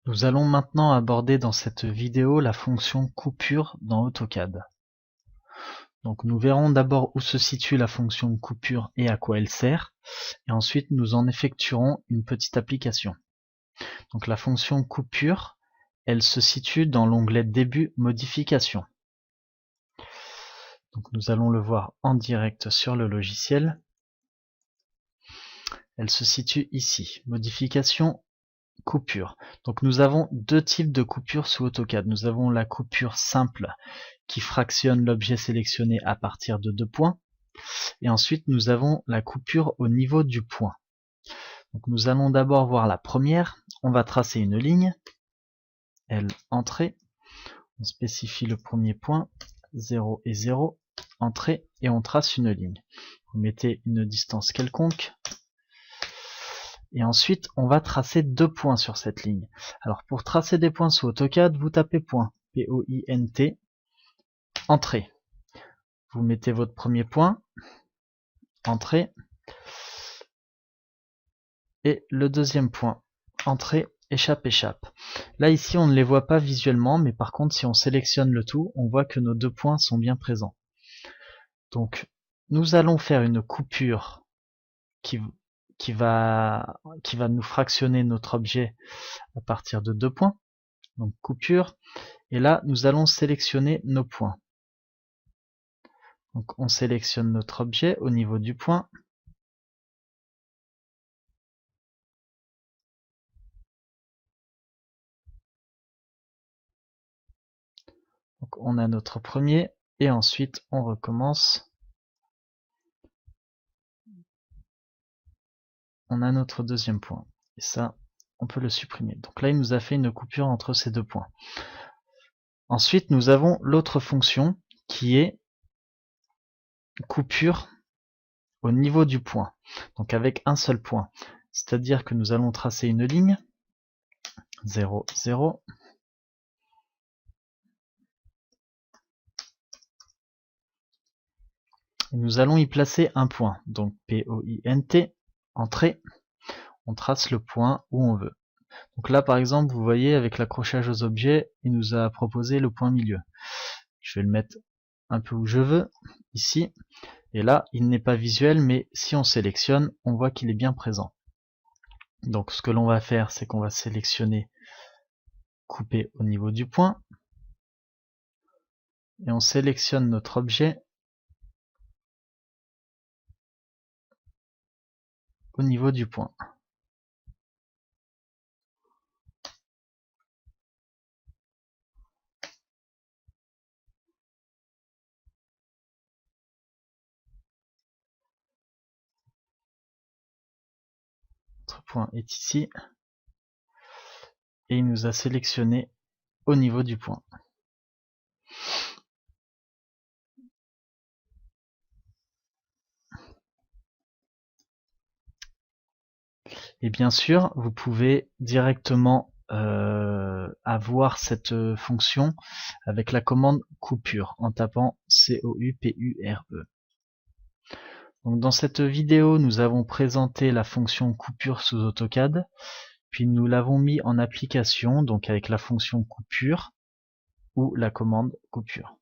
Nous allons maintenant aborder dans cette vidéo la fonction coupure dans AutoCAD. Donc nous verrons d'abord où se situe la fonction coupure et à quoi elle sert, et ensuite nous en effectuerons une petite application. Donc la fonction coupure, elle se situe dans l'onglet Début Modification. Donc nous allons le voir en direct sur le logiciel. Elle se situe ici, Modification, Coupure. Donc nous avons deux types de coupures sous AutoCAD. Nous avons la coupure simple qui fractionne l'objet sélectionné à partir de 2 points. Et ensuite nous avons la coupure au niveau du point. Donc nous allons d'abord voir la première. On va tracer une ligne. L, entrée. On spécifie le premier point. 0 et 0. Entrée. Et on trace une ligne. Vous mettez une distance quelconque. Et ensuite, on va tracer 2 points sur cette ligne. Alors pour tracer des points sous AutoCAD, vous tapez point, P-O-I-N-T, entrée. Vous mettez votre premier point, entrée, et le deuxième point, entrée, échappe, échappe. Là ici, on ne les voit pas visuellement, mais par contre, si on sélectionne le tout, on voit que nos 2 points sont bien présents. Donc, nous allons faire une coupure qui va nous fractionner notre objet à partir de 2 points. Donc coupure, et là nous allons sélectionner nos points. Donc on sélectionne notre objet au niveau du point. Donc on a notre premier, et ensuite on recommence. On a notre deuxième point, et ça on peut le supprimer. Donc là il nous a fait une coupure entre ces 2 points. Ensuite nous avons l'autre fonction qui est coupure au niveau du point, donc avec un seul point. C'est-à-dire que nous allons tracer une ligne, 0, 0, et nous allons y placer un point, donc P-O-I-N-T, entrée, on trace le point où on veut. Donc là par exemple vous voyez avec l'accrochage aux objets, il nous a proposé le point milieu. Je vais le mettre un peu où je veux, ici, et là il n'est pas visuel, mais si on sélectionne, on voit qu'il est bien présent. Donc ce que l'on va faire, c'est qu'on va sélectionner couper au niveau du point, et on sélectionne notre objet au niveau du point. Notre point est ici, et il nous a sélectionné au niveau du point. Et bien sûr, vous pouvez directement avoir cette fonction avec la commande coupure en tapant C-O-U-P-U-R-E. Donc dans cette vidéo, nous avons présenté la fonction coupure sous AutoCAD, puis nous l'avons mis en application donc avec la fonction coupure ou la commande coupure.